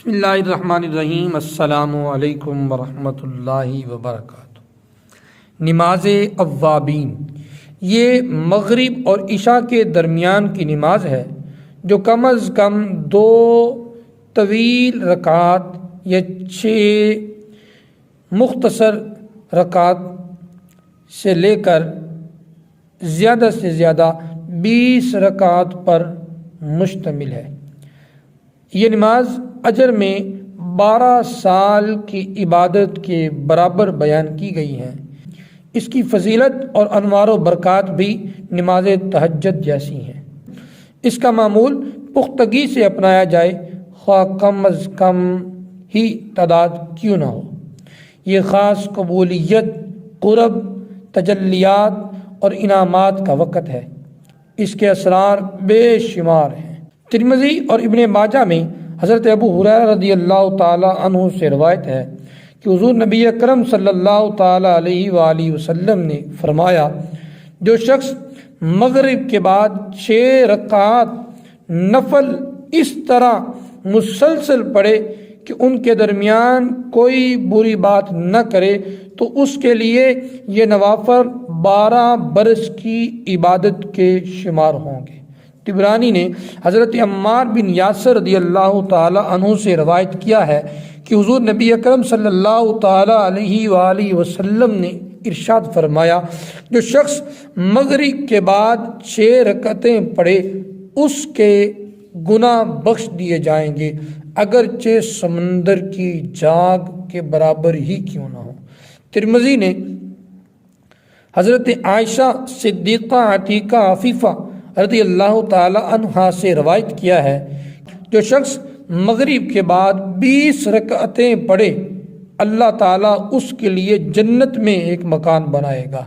بسم اللہ الرحمن الرحیم۔ السلام علیکم ورحمۃ اللہ وبرکاتہ۔ نماز اوابین یہ مغرب اور عشاء کے درمیان کی نماز ہے جو کم از کم 2 طویل رکعات یا 6 مختصر رکعات سے لے کر زیادہ سے زیادہ 20 رکعات پر مشتمل ہے۔ یہ نماز اجر میں 12 سال کی عبادت کے برابر بیان کی گئی ہیں۔ اس کی فضیلت اور انوار و برکات بھی نماز تہجد جیسی ہیں۔ اس کا معمول پختگی سے اپنایا جائے، خواہ کم از کم ہی تعداد کیوں نہ ہو۔ یہ خاص قبولیت، قرب، تجلیات اور انعامات کا وقت ہے۔ اس کے اسرار بے شمار ہیں۔ ترمذی اور ابن ماجہ میں حضرت ابو ہریرہ رضی اللہ تعالی عنہ سے روایت ہے کہ حضور نبی اکرم صلی اللہ تعالی علیہ وآلہ وسلم نے فرمایا، جو شخص مغرب کے بعد 6 رکعات نفل اس طرح مسلسل پڑھے کہ ان کے درمیان کوئی بری بات نہ کرے تو اس کے لیے یہ نوافل 12 برس کی عبادت کے شمار ہوں گے۔ طبرانی نے حضرت عمار بن یاسر رضی اللہ تعالی عنہ سے روایت کیا ہے کہ حضور نبی اکرم صلی اللہ تعالی علیہ وآلہ وسلم نے ارشاد فرمایا، جو شخص مغرب کے بعد 6 رکعتیں پڑھے اس کے گناہ بخش دیے جائیں گے، اگرچہ سمندر کی جھاگ کے برابر ہی کیوں نہ ہو۔ ترمذی نے حضرت عائشہ صدیقہ عتیقہ عفیفہ رضی اللہ تعالی عنہا سے روایت کیا ہے، جو شخص مغرب کے بعد 20 رکعتیں پڑھے اللہ تعالیٰ اس کے لیے جنت میں ایک مکان بنائے گا۔